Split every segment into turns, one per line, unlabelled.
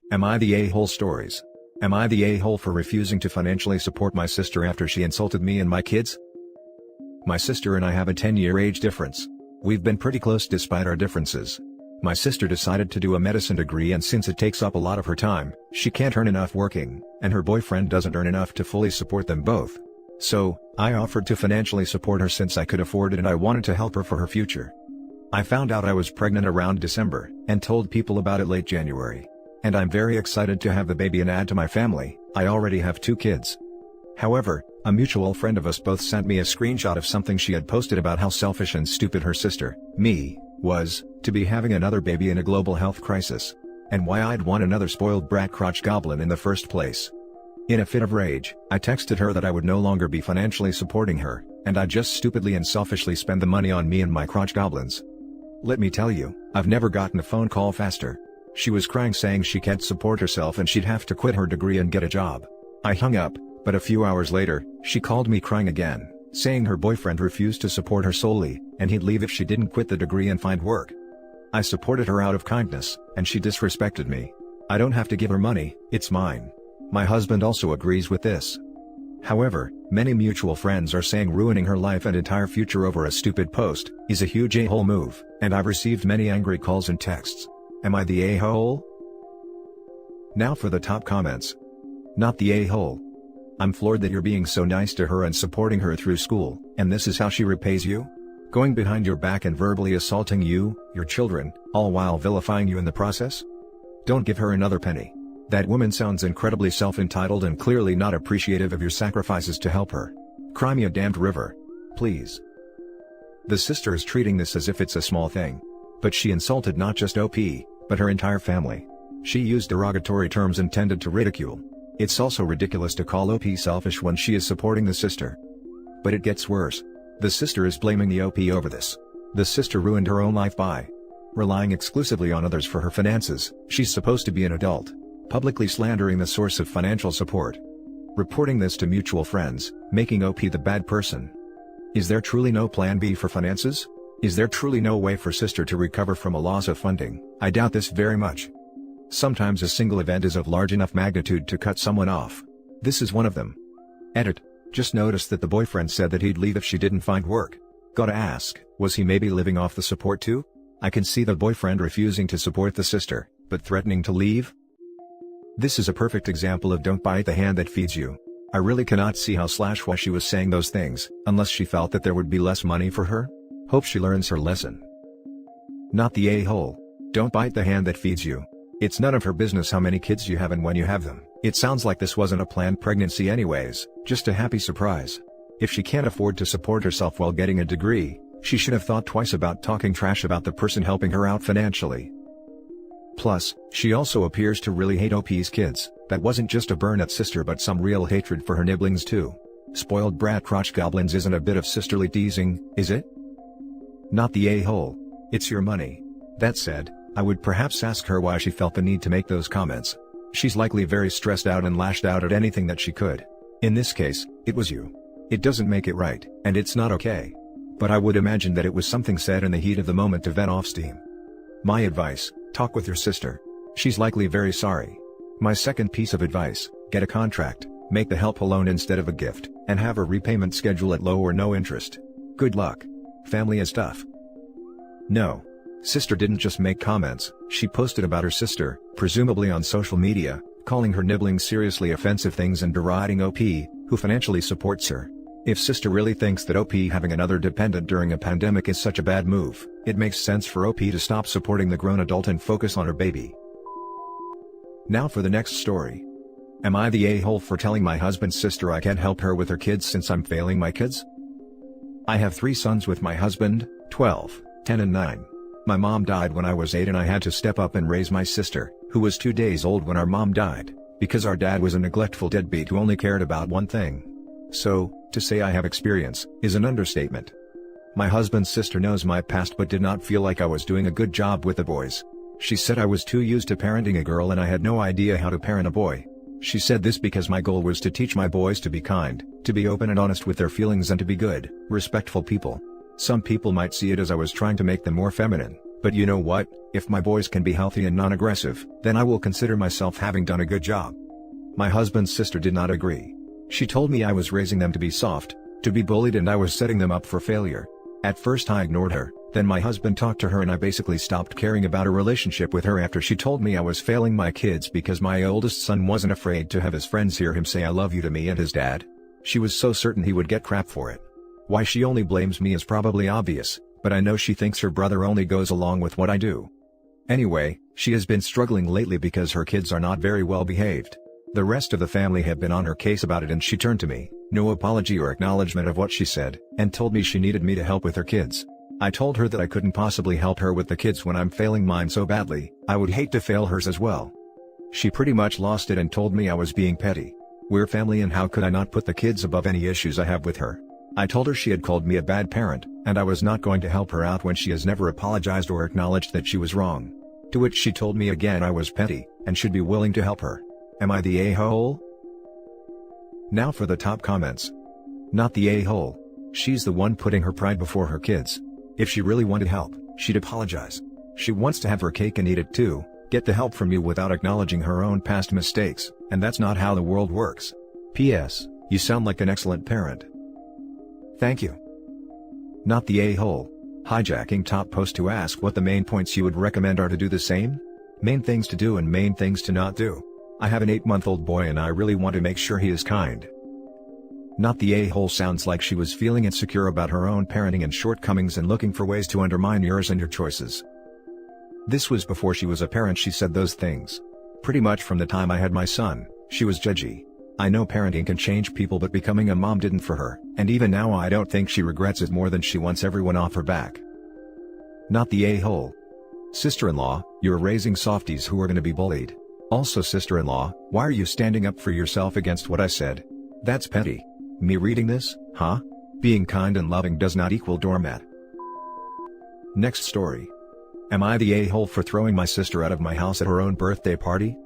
Am I the a-hole stories? Am I the a-hole for refusing to financially support my sister after she insulted me and my kids? My sister and I have a 10-year age difference. We've been pretty close despite our differences. My sister decided to do a medicine degree, and since it takes up a lot of her time, she can't earn enough working, and her boyfriend doesn't earn enough to fully support them both. So, I offered to financially support her since I could afford it and I wanted to help her for her future. I found out I was pregnant around December, and told people about it late January. And I'm very excited to have the baby and add to my family. I already have 2 kids. However, a mutual friend of us both sent me a screenshot of something she had posted about how selfish and stupid her sister, me, was, to be having another baby in a global health crisis. And why I'd want another spoiled brat crotch goblin in the first place. In a fit of rage, I texted her that I would no longer be financially supporting her, and I'd just stupidly and selfishly spend the money on me and my crotch goblins. Let me tell you, I've never gotten a phone call faster. She was crying, saying she can't support herself and she'd have to quit her degree and get a job. I hung up, but a few hours later, she called me crying again, saying her boyfriend refused to support her solely, and he'd leave if she didn't quit the degree and find work. I supported her out of kindness, and she disrespected me. I don't have to give her money, it's mine. My husband also agrees with this. However, many mutual friends are saying ruining her life and entire future over a stupid post is a huge a-hole move, and I've received many angry calls and texts. Am I the a-hole? Now for the top comments. Not the a-hole. I'm floored that you're being so nice to her and supporting her through school, and this is how she repays you? Going behind your back and verbally assaulting you, your children, all while vilifying you in the process? Don't give her another penny. That woman sounds incredibly self-entitled and clearly not appreciative of your sacrifices to help her. Cry me a damned river. Please. The sister is treating this as if it's a small thing. But she insulted not just OP, but her entire family. She used derogatory terms intended to ridicule. It's also ridiculous to call OP selfish when she is supporting the sister. But it gets worse. The sister is blaming the OP over this. The sister ruined her own life by relying exclusively on others for her finances. She's supposed to be an adult. Publicly slandering the source of financial support. Reporting this to mutual friends, making OP the bad person. Is there truly no plan B for finances? Is there truly no way for sister to recover from a loss of funding? I doubt this very much. Sometimes a single event is of large enough magnitude to cut someone off. This is one of them. Edit. Just noticed that the boyfriend said that he'd leave if she didn't find work. Gotta ask, was he maybe living off the support too? I can see the boyfriend refusing to support the sister, but threatening to leave? This is a perfect example of don't bite the hand that feeds you. I really cannot see how / why she was saying those things, unless she felt that there would be less money for her? Hope she learns her lesson. Not the a-hole. Don't bite the hand that feeds you. It's none of her business how many kids you have and when you have them. It sounds like this wasn't a planned pregnancy anyways, just a happy surprise. If she can't afford to support herself while getting a degree, she should have thought twice about talking trash about the person helping her out financially. Plus, she also appears to really hate OP's kids. That wasn't just a burn at sister but some real hatred for her nibblings too. Spoiled brat crotch goblins isn't a bit of sisterly teasing, is it? Not the a-hole. It's your money. That said, I would perhaps ask her why she felt the need to make those comments. She's likely very stressed out and lashed out at anything that she could. In this case, it was you. It doesn't make it right, and it's not okay. But I would imagine that it was something said in the heat of the moment to vent off steam. My advice: talk with your sister. She's likely very sorry. My second piece of advice: get a contract, make the help a loan instead of a gift, and have a repayment schedule at low or no interest. Good luck. Family is tough. No. Sister didn't just make comments, she posted about her sister, presumably on social media, calling her nibbling seriously offensive things and deriding OP, who financially supports her. If sister really thinks that OP having another dependent during a pandemic is such a bad move, it makes sense for OP to stop supporting the grown adult and focus on her baby. Now for the next story. Am I the a-hole for telling my husband's sister I can't help her with her kids since I'm failing my kids? I have 3 sons with my husband, 12, 10 and 9. My mom died when I was 8 and I had to step up and raise my sister, who was 2 days old when our mom died, because our dad was a neglectful deadbeat who only cared about one thing. So, to say I have experience, is an understatement. My husband's sister knows my past but did not feel like I was doing a good job with the boys. She said I was too used to parenting a girl and I had no idea how to parent a boy. She said this because my goal was to teach my boys to be kind, to be open and honest with their feelings and to be good, respectful people. Some people might see it as I was trying to make them more feminine, But you know what, if my boys can be healthy and non-aggressive, then I will consider myself having done a good job. My husband's sister did not agree. She told me I was raising them to be soft, to be bullied, and I was setting them up for failure. At first I ignored her, then my husband talked to her and I basically stopped caring about a relationship with her after she told me I was failing my kids because my oldest son wasn't afraid to have his friends hear him say I love you to me and his dad. She was so certain he would get crap for it. Why she only blames me is probably obvious, but I know she thinks her brother only goes along with what I do. Anyway, she has been struggling lately because her kids are not very well behaved. The rest of the family have been on her case about it and she turned to me, no apology or acknowledgement of what she said, and told me she needed me to help with her kids. I told her that I couldn't possibly help her with the kids when I'm failing mine so badly, I would hate to fail hers as well. She pretty much lost it and told me I was being petty. We're family and how could I not put the kids above any issues I have with her? I told her she had called me a bad parent, and I was not going to help her out when she has never apologized or acknowledged that she was wrong. To which she told me again I was petty, and should be willing to help her. Am I the a-hole? Now for the top comments. Not the a-hole. She's the one putting her pride before her kids. If she really wanted help, she'd apologize. She wants to have her cake and eat it too, get the help from you without acknowledging her own past mistakes, and that's not how the world works. P.S. You sound like an excellent parent. Thank you. Not the a-hole. Hijacking top post to ask what the main points you would recommend are to do the same? Main things to do and main things to not do. I have an 8-month-old boy and I really want to make sure he is kind. Not the a-hole sounds like she was feeling insecure about her own parenting and shortcomings and looking for ways to undermine yours and your choices. This was before she was a parent she said those things. Pretty much from the time I had my son, she was judgy. I know parenting can change people but becoming a mom didn't for her, and even now I don't think she regrets it more than she wants everyone off her back. Not the a-hole. Sister-in-law, you're raising softies who are gonna be bullied. Also sister-in-law, why are you standing up for yourself against what I said? That's petty. Me reading this, huh? Being kind and loving does not equal doormat. Next story. Am I the a-hole for throwing my sister out of my house at her own birthday party?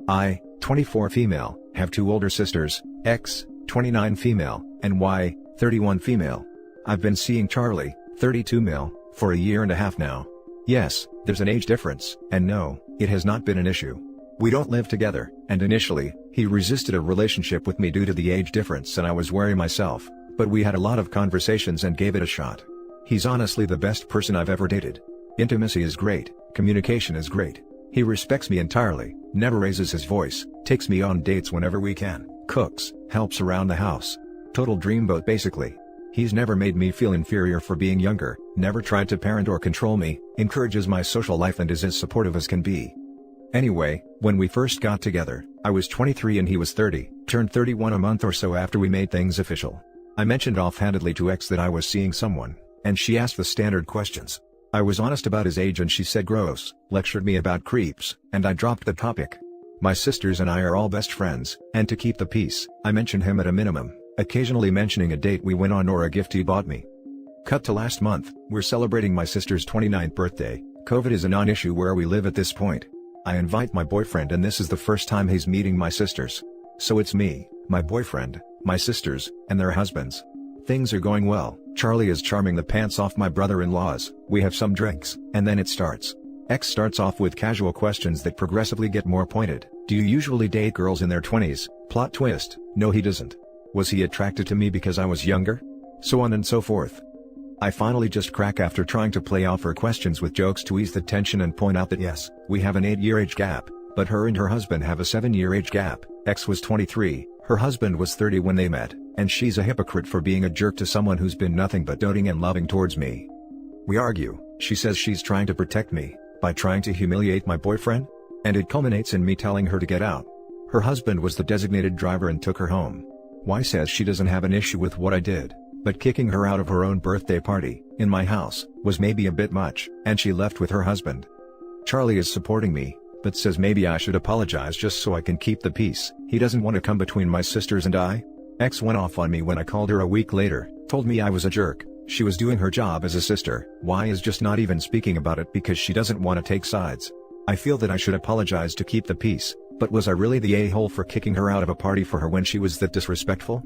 I, 24 female, have 2 older sisters, X, 29 female, and Y, 31 female. I've been seeing Charlie, 32 male, for a year and a half now. Yes, there's an age difference, and no, it has not been an issue. We don't live together, and initially, he resisted a relationship with me due to the age difference and I was wary myself, but we had a lot of conversations and gave it a shot. He's honestly the best person I've ever dated. Intimacy is great, communication is great. He respects me entirely, never raises his voice, takes me on dates whenever we can, cooks, helps around the house. Total dreamboat basically. He's never made me feel inferior for being younger, never tried to parent or control me, encourages my social life and is as supportive as can be. Anyway, when we first got together, I was 23 and he was 30, turned 31 a month or so after we made things official. I mentioned offhandedly to X that I was seeing someone, and she asked the standard questions. I was honest about his age and she said gross, lectured me about creeps, and I dropped the topic. My sisters and I are all best friends, and to keep the peace, I mentioned him at a minimum, occasionally mentioning a date we went on or a gift he bought me. Cut to last month, we're celebrating my sister's 29th birthday. COVID is a non-issue where we live at this point. I invite my boyfriend and this is the first time he's meeting my sisters. So it's me, my boyfriend, my sisters, and their husbands. Things are going well. Charlie is charming the pants off my brother-in-laws, we have some drinks, and then it starts. X starts off with casual questions that progressively get more pointed. Do you usually date girls in their 20s? Plot twist, no he doesn't. Was he attracted to me because I was younger? So on and so forth. I finally just crack after trying to play off her questions with jokes to ease the tension and point out that yes, we have an 8-year age gap, but her and her husband have a 7-year age gap. X was 23, her husband was 30 when they met, and she's a hypocrite for being a jerk to someone who's been nothing but doting and loving towards me. We argue, she says she's trying to protect me, by trying to humiliate my boyfriend? And it culminates in me telling her to get out. Her husband was the designated driver and took her home. Y says she doesn't have an issue with what I did, but kicking her out of her own birthday party, in my house, was maybe a bit much, and she left with her husband. Charlie is supporting me, but says maybe I should apologize just so I can keep the peace. He doesn't want to come between my sisters and I. X went off on me when I called her a week later, told me I was a jerk. She was doing her job as a sister. Y is just not even speaking about it because she doesn't want to take sides. I feel that I should apologize to keep the peace, but was I really the a-hole for kicking her out of a party for her when she was that disrespectful?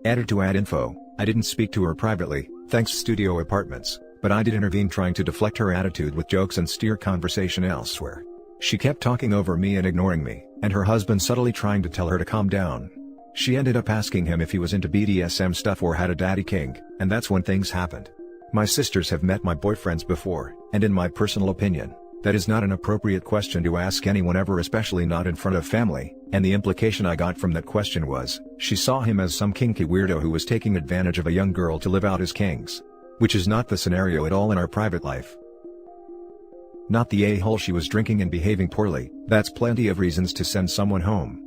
Added to add info, I didn't speak to her privately, thanks Studio Apartments, but I did intervene, trying to deflect her attitude with jokes and steer conversation elsewhere. She kept talking over me and ignoring me, and her husband subtly trying to tell her to calm down. She ended up asking him if he was into BDSM stuff or had a daddy kink, and that's when things happened. My sisters have met my boyfriends before, and in my personal opinion, that is not an appropriate question to ask anyone ever, especially not in front of family, and the implication I got from that question was, she saw him as some kinky weirdo who was taking advantage of a young girl to live out his kinks. Which is not the scenario at all in our private life. Not the a-hole she was drinking and behaving poorly, that's plenty of reasons to send someone home.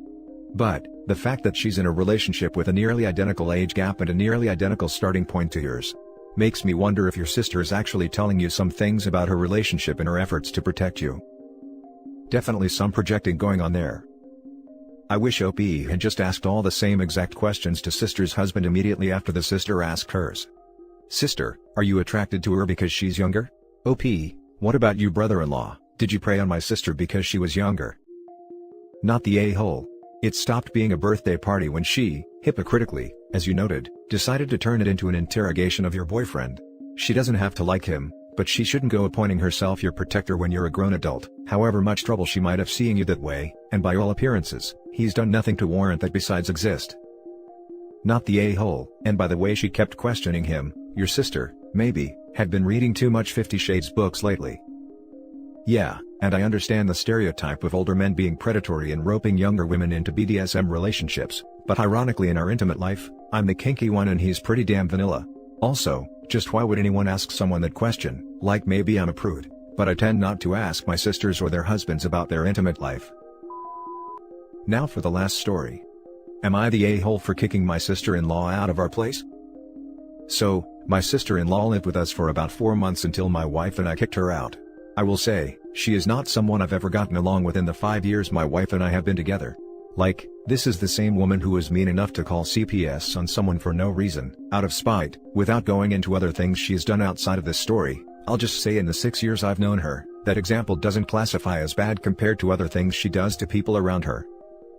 But, the fact that she's in a relationship with a nearly identical age gap and a nearly identical starting point to yours, makes me wonder if your sister is actually telling you some things about her relationship in her efforts to protect you. Definitely some projecting going on there. I wish OP had just asked all the same exact questions to sister's husband immediately after the sister asked hers. Sister, are you attracted to her because she's younger? OP, what about you, brother-in-law? Did you prey on my sister because she was younger? Not the a-hole. It stopped being a birthday party when she, hypocritically, as you noted, decided to turn it into an interrogation of your boyfriend. She doesn't have to like him, but she shouldn't go appointing herself your protector when you're a grown adult, however much trouble she might have seeing you that way, and by all appearances, he's done nothing to warrant that besides exist. Not the a-hole, and by the way she kept questioning him, your sister, maybe, had been reading too much 50 Shades books lately. Yeah, and I understand the stereotype of older men being predatory and roping younger women into BDSM relationships, but ironically in our intimate life, I'm the kinky one and he's pretty damn vanilla. Also, just why would anyone ask someone that question? Like maybe I'm a prude, but I tend not to ask my sisters or their husbands about their intimate life. Now for the last story. Am I the a-hole for kicking my sister-in-law out of our place? So, my sister-in-law lived with us for about 4 months until my wife and I kicked her out. I will say, she is not someone I've ever gotten along with in the 5 years my wife and I have been together. Like, this is the same woman who was mean enough to call CPS on someone for no reason, out of spite. Without going into other things she's done outside of this story, I'll just say in the 6 years I've known her, that example doesn't classify as bad compared to other things she does to people around her.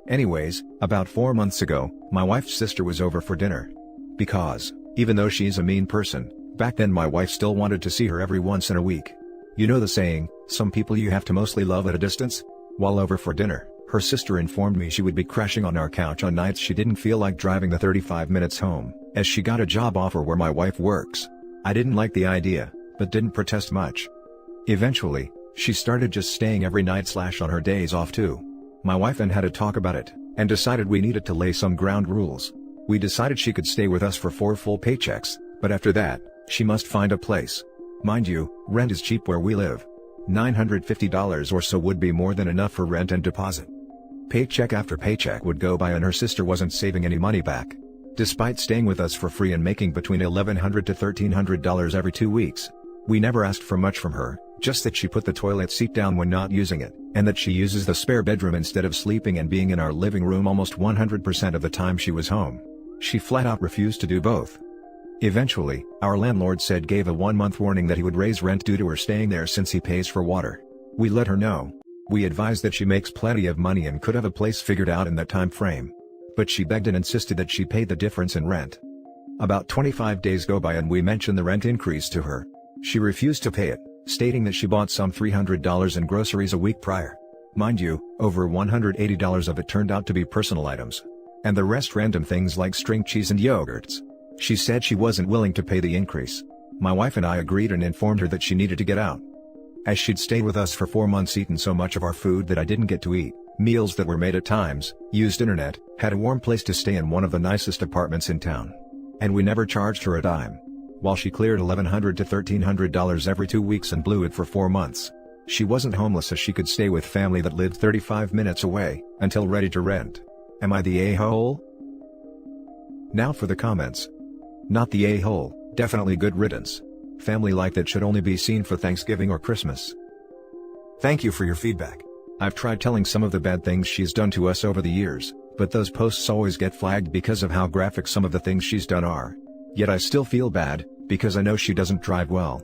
Anyways, about 4 months ago, my wife's sister was over for dinner. Because, even though she's a mean person, back then my wife still wanted to see her every once in a week. You know the saying, some people you have to mostly love at a distance? While over for dinner, her sister informed me she would be crashing on our couch on nights she didn't feel like driving the 35 minutes home, as she got a job offer where my wife works. I didn't like the idea, but didn't protest much. Eventually, she started just staying every night / on her days off too. My wife and had a talk about it, and decided we needed to lay some ground rules. We decided she could stay with us for 4 full paychecks, but after that, she must find a place. Mind you, rent is cheap where we live. $950 or so would be more than enough for rent and deposit. Paycheck after paycheck would go by and her sister wasn't saving any money back. Despite staying with us for free and making between $1,100 to $1,300 every 2 weeks. We never asked for much from her, just that she put the toilet seat down when not using it, and that she uses the spare bedroom instead of sleeping and being in our living room almost 100% of the time she was home. She flat out refused to do both. Eventually, our landlord gave a 1-month warning that he would raise rent due to her staying there since he pays for water. We let her know. We advised that she makes plenty of money and could have a place figured out in that time frame. But she begged and insisted that she pay the difference in rent. About 25 days go by and we mention the rent increase to her. She refused to pay it, stating that she bought some $300 in groceries a week prior. Mind you, over $180 of it turned out to be personal items. And the rest random things like string cheese and yogurts. She said she wasn't willing to pay the increase. My wife and I agreed and informed her that she needed to get out. As she'd stayed with us for 4 months, eaten so much of our food that I didn't get to eat, meals that were made at times, used internet, had a warm place to stay in one of the nicest apartments in town. And we never charged her a dime. While she cleared $1,100 to $1,300 every 2 weeks and blew it for 4 months. She wasn't homeless as she could stay with family that lived 35 minutes away, until ready to rent. Am I the a-hole? Now for the comments. Not the a-hole, definitely good riddance. Family like that should only be seen for Thanksgiving or Christmas. Thank you for your feedback. I've tried telling some of the bad things she's done to us over the years, but those posts always get flagged because of how graphic some of the things she's done are. Yet I still feel bad, because I know she doesn't drive well.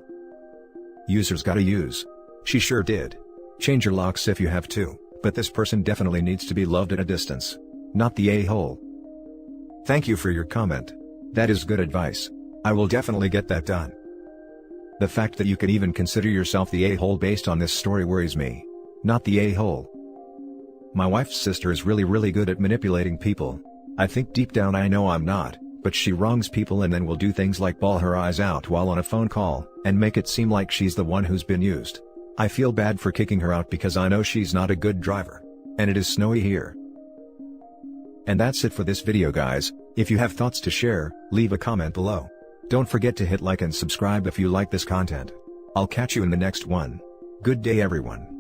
Users gotta use. She sure did. Change your locks if you have to, but this person definitely needs to be loved at a distance. Not the a-hole. Thank you for your comment. That is good advice. I will definitely get that done. The fact that you can even consider yourself the a-hole based on this story worries me. Not the a-hole. My wife's sister is really good at manipulating people. I think deep down I know I'm not, but she wrongs people and then will do things like bawl her eyes out while on a phone call, and make it seem like she's the one who's been used. I feel bad for kicking her out because I know she's not a good driver. And it is snowy here. And that's it for this video, guys. If you have thoughts to share, leave a comment below. Don't forget to hit like and subscribe if you like this content. I'll catch you in the next one. Good day everyone.